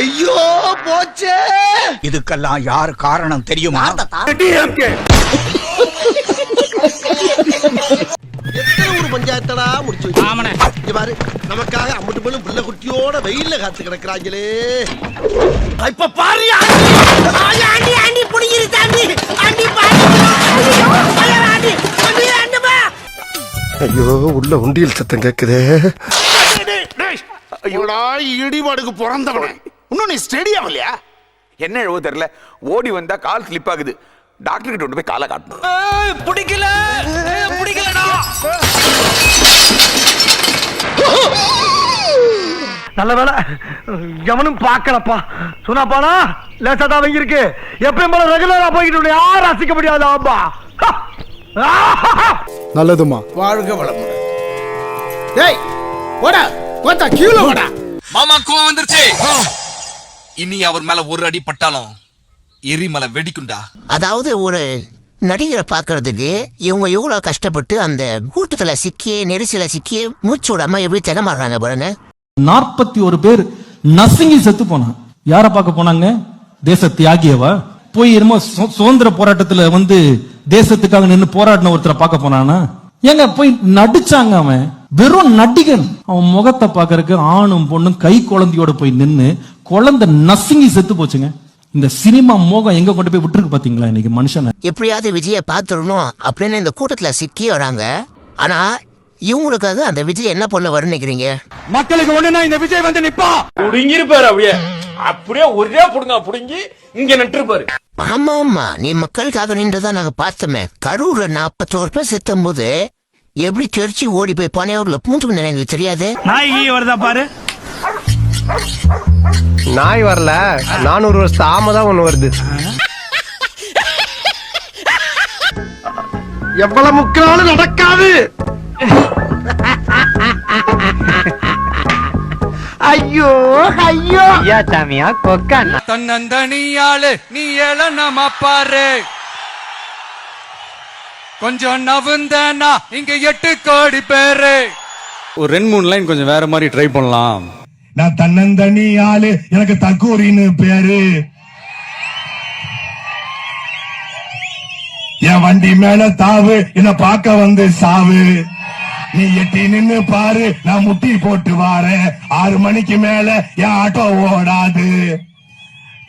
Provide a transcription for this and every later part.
ஐயோ போச்சே. இதுக்கெல்லாம் யார் காரணம் தெரியுமா? எத்தனை ஒரு பஞ்சாயத்தடா முடிச்சு வச்சு பாரு. நமக்காக அம்பட்டு போலும் பிள்ளை குட்டியோட வெயில்ல காத்து கிடக்குறாங்களே. இப்ப பாரு ஐயோ உள்ள உண்டியல் சத்தம் கேக்குதே. இடிபாடுக்கு பிறந்தவன இன்னும் நீ ஸ்டெடி ஆகலையா? என்ன எழுவ தெரியல, ஓடி வந்தா கால் ஸ்லிப் ஆகுது. டாக்டர் கிட்ட கொண்டு போய் காலை காட்டணும். பிடிக்கல பிடிக்கலடா. நல்ல வேலை எவனும் பாக்கலப்பா. சொன்னாப்பானா லேசா தான் வாங்கியிருக்கு. எப்பயும் போல ரெகுலரா போய்கிட்டு யாரும் ரசிக்க முடியாது. ஆம்பா நல்லதுமா. வாழ்க வளமுடன். டேய் ஓடா ஓடா கீழே ஓடா. மாமா கோவம் வந்துருச்சு. இனி அவர் மேல ஒரு அடி பட்டாலும் எரிமலை வெடிக்குண்டா. அதாவது ஒரு நடிகரை பாக்குறதுக்கு இவங்க எவ்வளவு கஷ்டப்பட்டு அந்த கூட்டத்துல சிக்கி நெரிசல சிக்கி மூச்சு விடாம எப்படி தினமாடுறாங்க பாருங்க. 41 பேர் நசுங்கி செத்து போனான். யார பார்க்க போனாங்க? தேச தியாகியவா? போய் என்னமோ சுதந்திர போராட்டத்துல வந்து தேசத்துக்காக நின்று போராடின ஒருத்தரை பார்க்க போனானா? ஏங்க போய் நடிச்சாங்க. அவன் வெறும் நடிகன். அவன் முகத்தை பாக்கறதுக்கு ஆணும் பொண்ணும் கை குழந்தையோட போய் நின்னு குழந்தை நசுங்கி செத்து போச்சுங்க. இந்த சினிமா மோகம் எங்க கொண்டு போய் விட்டுருக்கு பாத்தீங்களா இன்னைக்கு மனுஷனை. எப்படியாவது விஜயை பாத்துடணும் அப்படின்னு இந்த கூட்டத்துல சிக்கி வராங்க. ஆனா இவங்களுக்காக அந்த விஜய் என்ன பண்ண வரும்னு நினைக்கிறீங்க? மக்களுக்கு ஒண்ணுனா இந்த விஜய் வந்து நிப்பா. புடுங்கிருப்பாரு. அப்படியே ஒரே புடுங்க புடுங்கி இங்க நின்றுப்பாரு. ஆமா ஆமா, நீ மக்களுக்காக நின்றதா நாங்க பார்த்தோமே. கரூர்ல 41 பேர் செத்தும் போது எப்படி தெரிச்சு ஓடி போய் பனையூர்ல பூந்து எனக்கு தெரியாது. நாய் வருதா பாரு. நாய் வரல, 400 வருஷத்து ஆமை தான் ஒண்ணு வருது. எவ்வளவு முக்கினாலும் நடக்காது. ஐயோ ஐயோ சாமியா கொக்கானா தன்னந்தனியாளு நீ ஏழ நம்ம பாரு. கொஞ்சம் நவுந்தனா இங்க 8 கோடி பேரு. ஒரு 2-3 லைன் கொஞ்சம் வேற மாதிரி ட்ரை பண்ணலாம். நான் தன்னந்தனி ஆளு, எனக்கு தக்கூரின்னு பேரு. என் வண்டி மேல தாவு, என்ன பார்க்க வந்து சாவு. நீ எட்டி நின்னு பாரு, நான் முட்டி போட்டு வாரேன். 6 மணிக்கு மேல என் ஆட்டோ ஓடாது.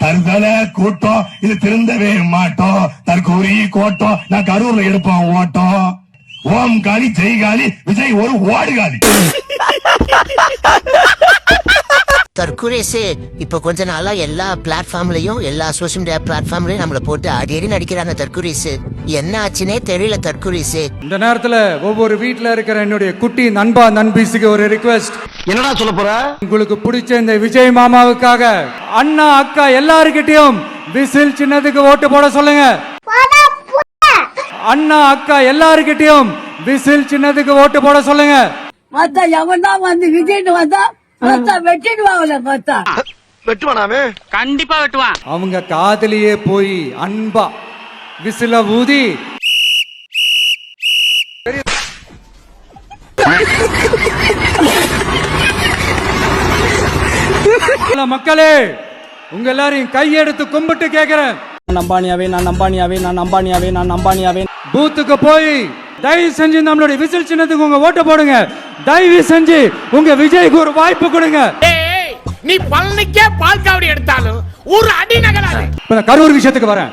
தருதல கூட்டம் இது திருந்தவே மாட்டோம். தற்கூரி கோட்டம் நான் கரூர்ல எடுப்போம் ஓட்டம். ஓம் காலி ஜெய் காலி விஜய் ஒரு ஓடுகாலி. தற்குரேசு இப்ப கொஞ்ச நாளா எல்லா பிளாட்ஃபார்ம்லயும் எல்லா சோசியல் மீடியா பிளாட்ஃபார்ம்லயும் நம்மள போட்டு அடி நடிக்கிறாங்க. தற்குரேசு என்ன ஆச்சுனே தெரியல. தற்குரேசு இந்த நேரத்துல ஒவ்வொரு வீட்டுல இருக்கிற என்னுடைய குட்டி நண்பா நண்பீஸுக்கு ஒரு ரிக்வெஸ்ட். என்னடா சொல்ல போற? உங்களுக்கு பிடிச்ச இந்த விஜய் மாமாவுக்காக அண்ணா அக்கா எல்லாருக்கிட்டையும் விசில் சின்னதுக்கு ஓட்டு போட சொல்லுங்க. அண்ணா அக்கா எல்லாருக்கிட்டையும் விசில் சின்னதுக்கு ஓட்டு போட சொல்லுங்க. மத்த எவன்டா வந்து விஜய்னு வந்தா வெட்டிடுவாங்கல்ல. பார்த்தா வெட்டுவானாமே, கண்டிப்பா வெட்டுவான். அவங்க காதலியே போய் அன்பா விசில ஊதி மக்களே உங்க எல்லாரையும் கையெடுத்து கும்பிட்டு கேக்குறேன். நம்பானியாவே நான் நம்பானியாவே நான் நம்பானியாவே நான் நம்பானியாவே. பூத்துக்கு போய் தயவு செஞ்சு நம்மளுடைய விசில் சின்னத்துக்கு உங்க ஓட்டு போடுங்க. தயவு செஞ்சு உங்க விஜய்க்கு ஒரு வாய்ப்பு கொடுங்க. நீ பழனிக்கே பால் காவடி எடுத்தாலும் ஒரு அடி நகராது. கரூர் விஷயத்துக்கு வரேன்.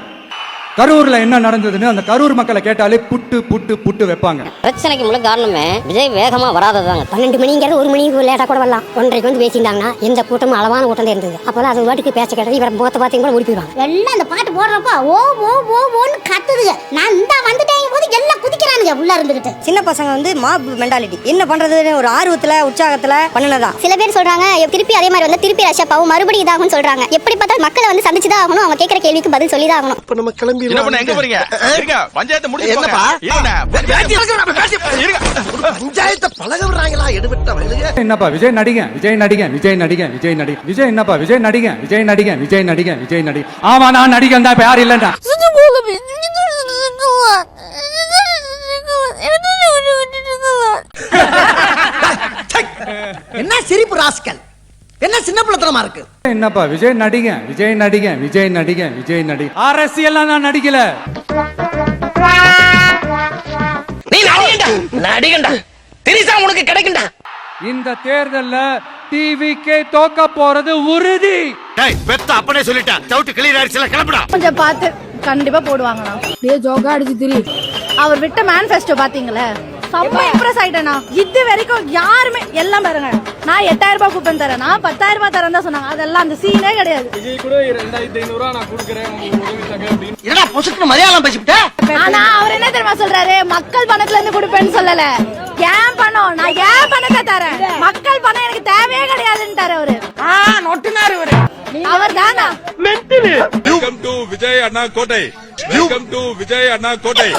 கரூர்ல என்ன நடந்ததுன்னு அந்த கரூர் மக்களை கேட்டாலே புட்டு புட்டு புட்டு வைப்பாங்க. பிரச்சனைக்கு முழு காரணமே விஜய் வேகமா வராததாங்க. 12 மணிங்கிறது 1 மணிக்கு லேட்டா கூட வரலாம். 1:30 வந்து பேசிட்டாங்கன்னா எந்த கூட்டமும் அளவான கூட்டம் இருந்தது. அப்பெல்லாம் அது வாட்டுக்கு பேச்ச கேட்டது இவர முகத்தை பார்த்து கூட ஓடிடுவாங்க. எல்லாம் அந்த பாட்டு போடுறப்ப ஓ ஓ ஓ ஓன்னு கத்துதுங்க. நான் இந்த வந்துட்டேங்க போது எல்லாம் குதிக்கிறானுங்க உள்ள இருந்துகிட்டு. சின்ன பசங்க வந்து மாப் மெண்டாலிட்டி என்ன பண்றதுன்னு ஒரு ஆர்வத்துல உற்சாகத்துல பண்ணனதா. சில பேர் சொல்றாங்க திருப்பி அதே மாதிரி வந்து திருப்பி ரஷ்யா பாவும் மறுபடியும் இதாகும்னு சொல்றாங்க. எப்படி பார்த்தா மக்களை வந்து சந்திச்சுதான் ஆகணும். அவங்க கேட்கிற கேள்விக்கு பதில் சொல்லிதான் ஆகணும். இப்ப நம்ம கிளம்பி என்ன பண்ண எங்க போறீங்க? இருங்க பஞ்சாயத்து முடிச்சு என்னப்பா? இருங்க பஞ்சாயத்தை பழக விடுறாங்களா? எடுபட்ட வயலுங்க. என்னப்பா விஜய் நடிங்க விஜய் நடிங்க விஜய் நடிங்க விஜய் நடிங்க விஜய் என்னப்பா விஜய் நடிங்க விஜய் நடிங்க விஜய் நடிங்க விஜய் நடி. ஆமா நான் நடிகன் தான். இப்ப யாரும் இல்லைண்டா. என்ன சிரிப்பு ராஸ்கல்? என்ன சின்ன பிள்ளைத்தனமா இருக்கு? என்னப்பா விஜய் நடிகன், விஜய் நடிகன், விஜய் நடிகன், விஜய் நடிகன். அரசியல் நான் நடிக்கல. நீ நடிகண்டா, நடிகண்டா. திரிசா உனக்கு கிடைக்கும்டா. இந்த தேர்தல்ல டிவிகே தோக்க போறது உறுதி. டேய் பெத்த அப்பனே சொல்லிட்டேன். டவுட் கிளியர் ஆயிடுச்சுல, கிளம்புடா. கொஞ்சம் பார்த்து கண்டிப்பா போடுவாங்கண்ணா. டேய் ஜோகா அடிச்சு திரி. அவர் விட்ட மேனிஃபெஸ்டோ பாத்தீங்களா? செம்ம இம்ப்ரெஸ் ஆயிட்டேனா. இது வரைக்கும் யாருமே எல்லாம் பாருங்க. நான் 8000 ரூபாய் கூப்பன் தரேன், நான் 10000 ரூபாய் தரேன் தான் சொன்னாங்க. அதெல்லாம் அந்த சீனே கிடையாது. விஜய் கூட 2500 நான் கொடுக்கறேன் உங்களுக்கு. என்னடா பொசுக்கு மலையாளம் பேசிட்ட? ஆனா அவர் என்ன தெரியுமா சொல்றாரு? மக்கள் பணத்துல இருந்து கொடுப்பேன்னு சொல்லல. ஏன் பணம், நான் ஏன் பணத்தை தரேன், மக்கள் பணம் எனக்கு தேவையே கிடையாதுன்னுட்டாரு அவரு. நொட்டுனாரு இவரு. அவர் தானா வெல்கம் டு விஜய் அண்ணா கோட்டை. வெல்கம் டு விஜய் அண்ணா கோட்டை.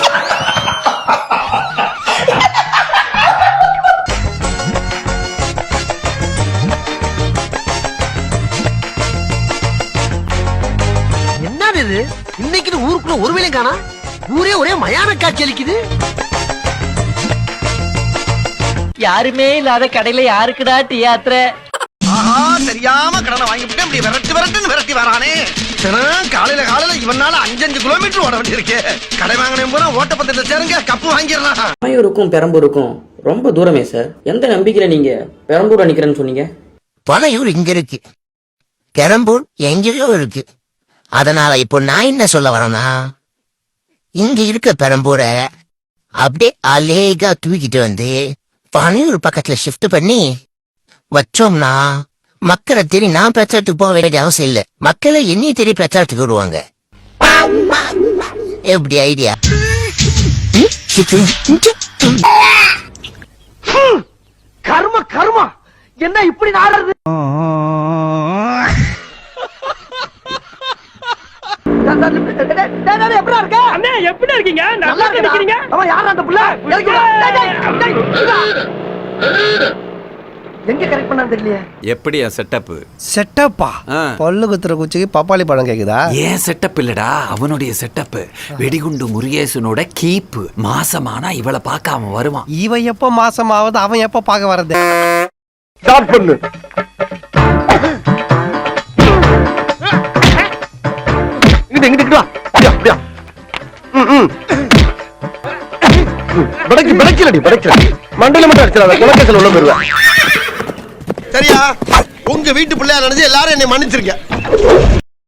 என்னது இது? இன்னைக்கு ஊருக்குள்ள ஒரு வேலையும் காணா. ஊரே ஒரே மயான காட்சி அளிக்குது. யாருமே இல்லாத கடையில யாருக்குடா டியாத்திர? ஆஹா, தெரியாம கடனை வாங்கிவிட்டு அப்படி விரட்டுன்னு விரட்டி வரானே. காலையில இவனால 5 கிலோமீட்டர் ஓட வேண்டி இருக்கு. கடை வாங்கினேன் போனா ஓட்டப்பந்தயத்துல சேருங்க, கப்பு வாங்கிடலாம். பனையூருக்கும் பெரம்பூருக்கும் ரொம்ப தூரமே சார். எந்த நம்பிக்கையில நீங்க பெரம்பூர் நிக்கிறேன்னு சொன்னீங்க? பனையூர் இங்க இருக்கு, பெரம்பூர் எங்கேயோ இருக்கு. அதனால இப்போ நான் என்ன சொல்ல வரேன்னா, இங்க இருக்க பெரம்பூரை அப்படியே அலேகா தூக்கிட்டு வந்து பனையூர் பக்கத்துல ஷிஃப்ட் பண்ணி வச்சோம்னா மக்களை தேடி நான் பிரச்சாரத்துக்கு போக வேண்டிய அவசியம் இல்ல. மக்களை என்னையும் தேடி பிரச்சாரத்துக்கு வருவாங்க. எப்படி ஐடியா? கர்மா என்ன இப்படி நாடுறது? எப்படி இருக்கீங்க? நல்லா இருக்கீங்க? யாரா அந்த புள்ள? எங்க கரெக்ட் பண்ணா தெரியலையே. எப்படியா செட்டப்? செட்டப்பா? பல்லு குத்துற குச்சிக்கு பப்பாளி பழம் கேக்குதா? ஏன் செட்டப் இல்லடா, அவனுடைய செட்டப். வெடிகுண்டு முருகேசனோட கீப்பு. மாசமானா இவளை பார்க்காம வருவான். இவன் எப்ப மாசம் ஆகுது, அவன் எப்ப பாக்க வர்றது? ஸ்டார்ட் பண்ணு. இங்கிட்டு வா. அப்படியா? படைக்கலடி. மண்டையில மட்டும் அடிச்சிடாத, குலக்கேசல் உள்ள போயிருவேன். சரியா? உங்க வீட்டு பிள்ளையா நினைச்சு எல்லாரும் என்னை மன்னிச்சிருக்க.